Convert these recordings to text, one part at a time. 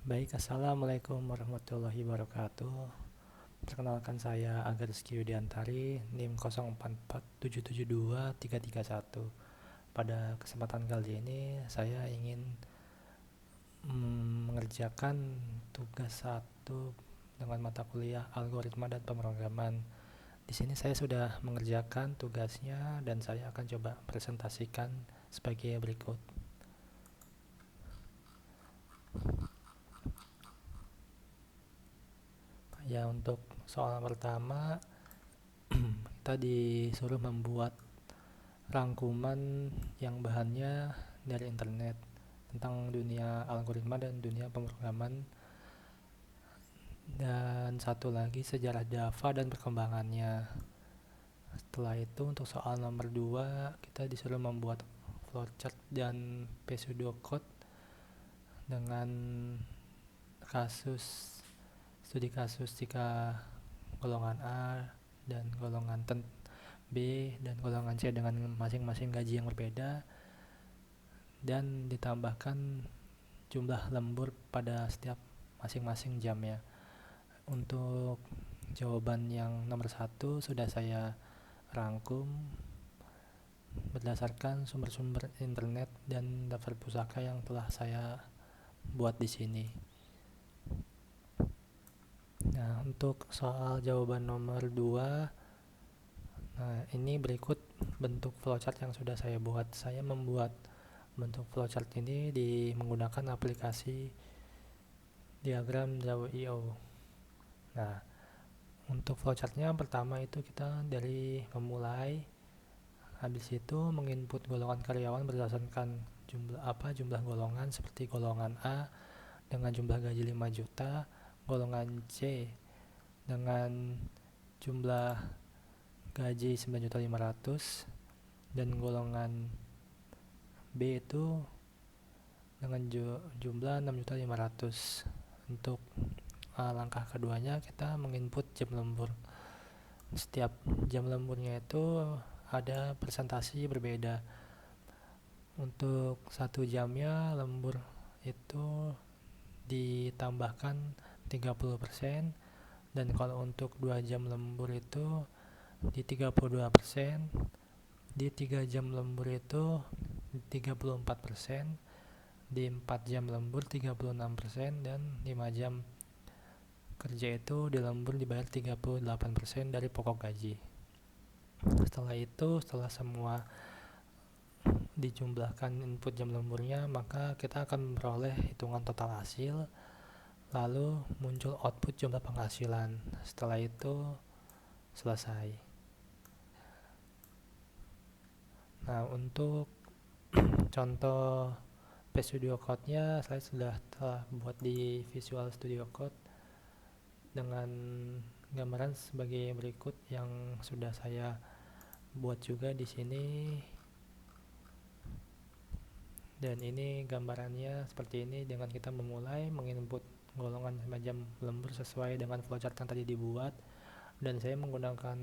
Baik, Assalamualaikum warahmatullahi wabarakatuh. Perkenalkan saya Aga Rizky Yudiantari, NIM 0447723331. Pada kesempatan kali ini saya ingin mengerjakan tugas satu dengan mata kuliah algoritma dan pemrograman. Di sini saya sudah mengerjakan tugasnya dan saya akan coba presentasikan sebagai berikut. Ya, untuk soal pertama kita disuruh membuat rangkuman yang bahannya dari internet tentang dunia algoritma dan dunia pemrograman, dan satu lagi sejarah Java dan perkembangannya. Setelah itu untuk soal nomor 2 kita disuruh membuat flowchart dan pseudocode dengan kasus studi kasus jika golongan A dan golongan B dan golongan C dengan masing-masing gaji yang berbeda, dan ditambahkan jumlah lembur pada setiap masing-masing jamnya. Untuk jawaban yang nomor 1 sudah saya rangkum berdasarkan sumber-sumber internet dan daftar pusaka yang telah saya buat di sini. Nah, untuk soal jawaban nomor 2, nah ini berikut bentuk flowchart yang sudah saya buat. Saya membuat bentuk flowchart ini menggunakan aplikasi Diagram.io. Nah, untuk flowchartnya pertama itu kita dari memulai, habis itu menginput golongan karyawan berdasarkan jumlah golongan seperti golongan A dengan jumlah gaji 5 juta, golongan C dengan jumlah gaji 9.500.000, dan golongan B itu dengan jumlah 6.500.000. Untuk langkah keduanya kita menginput jam lembur. Setiap jam lemburnya itu ada presentasi berbeda. Untuk 1 jamnya lembur itu ditambahkan 30%, dan kalau untuk 2 jam lembur itu di 32%, di 3 jam lembur itu 34%, di 4 jam lembur 36%, dan 5 jam kerja itu di lembur dibayar 38% dari pokok gaji. Setelah itu, setelah semua dijumlahkan input jam lemburnya, maka kita akan memperoleh hitungan total hasil, lalu muncul output jumlah penghasilan. Setelah itu selesai. Nah, untuk contoh Studio Code-nya saya sudah telah buat di Visual Studio Code dengan gambaran sebagai berikut yang sudah saya buat juga di sini. Dan ini gambarannya seperti ini, dengan kita memulai menginput golongan jam lembur sesuai dengan flowchart yang tadi dibuat, dan saya menggunakan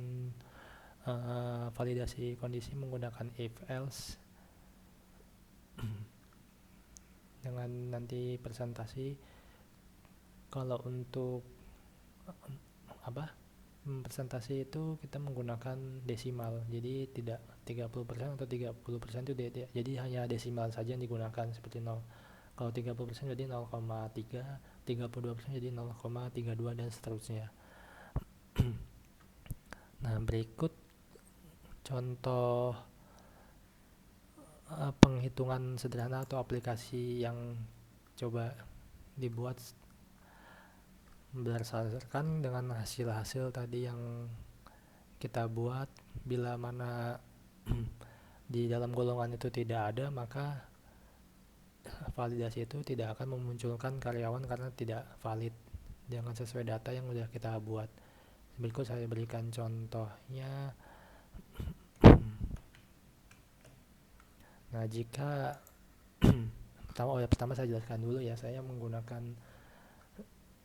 validasi kondisi menggunakan if else dengan nanti presentasi. Kalau untuk presentasi itu kita menggunakan desimal, jadi tidak 30% atau 30% itu jadi hanya desimal saja yang digunakan, seperti 0. Kalau 30% jadi 0,3, 32% jadi 0,32, dan seterusnya. Nah, berikut contoh penghitungan sederhana atau aplikasi yang coba dibuat berdasarkan dengan hasil-hasil tadi yang kita buat. Bila mana di dalam golongan itu tidak ada, maka validasi itu tidak akan memunculkan karyawan karena tidak valid dengan sesuai data yang sudah kita buat. Berikut saya berikan contohnya. Nah, jika pertama saya jelaskan dulu ya, saya menggunakan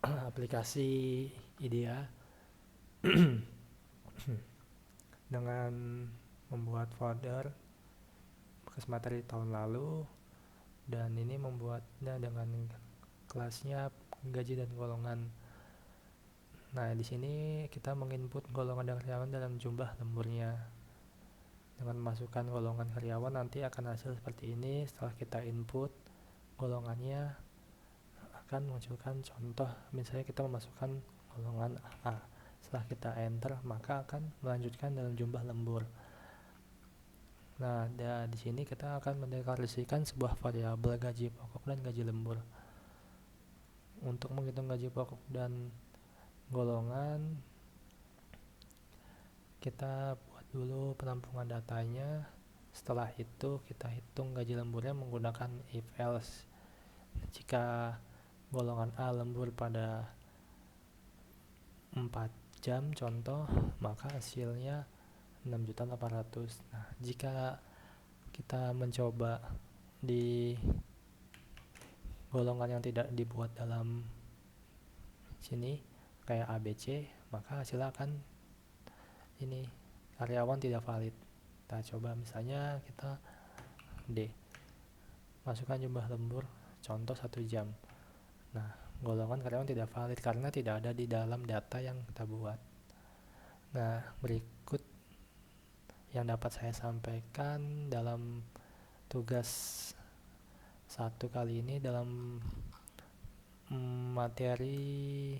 aplikasi IDEA dengan membuat folder bekas materi tahun lalu, dan ini membuatnya dengan kelasnya gaji dan golongan. Nah, di sini kita menginput golongan dan karyawan dalam jumlah lemburnya. Dengan memasukkan golongan karyawan nanti akan hasil seperti ini. Setelah kita input golongannya akan munculkan contoh, misalnya kita memasukkan golongan A. Setelah kita enter, maka akan melanjutkan dalam jumlah lembur. Nah, di sini kita akan mendeklarasikan sebuah variabel gaji pokok dan gaji lembur. Untuk menghitung gaji pokok dan golongan, kita buat dulu penampungan datanya. Setelah itu kita hitung gaji lemburnya menggunakan if else. Jika golongan A lembur pada 4 jam contoh, maka hasilnya 6.800.000. Nah, jika kita mencoba di golongan yang tidak dibuat dalam sini kayak ABC, maka hasilnya akan ini karyawan tidak valid. Kita coba misalnya kita D, masukkan jumlah lembur contoh 1 jam. Nah, golongan karyawan tidak valid karena tidak ada di dalam data yang kita buat. Nah, berikut yang dapat saya sampaikan dalam tugas 1 kali ini dalam materi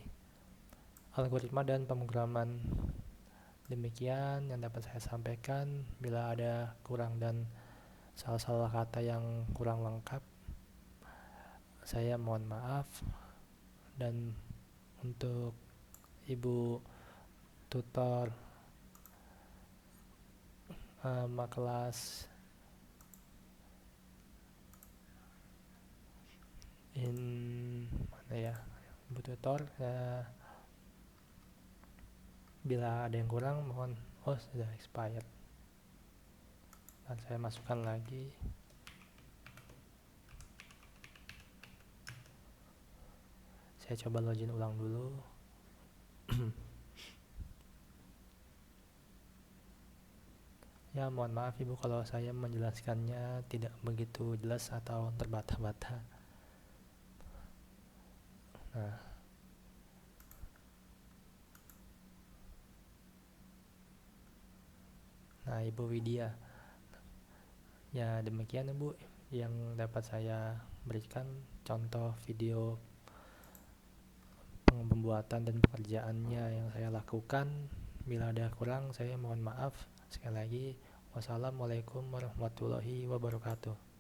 algoritma dan pemrograman. Demikian yang dapat saya sampaikan. Bila ada kurang dan salah-salah kata yang kurang lengkap, saya mohon maaf. Dan untuk ibu tutor kelas mana ya, ibu tutor, bila ada yang kurang mohon. Sudah expired, dan saya masukkan lagi. Saya coba login ulang dulu. Ya, mohon maaf ibu kalau saya menjelaskannya tidak begitu jelas atau terbata-bata. Nah, Ibu Widya, ya demikian Ibu yang dapat saya berikan contoh video pembuatan dan pekerjaannya yang saya lakukan. Bila ada kurang, saya mohon maaf. Sekali lagi, wassalamualaikum warahmatullahi wabarakatuh.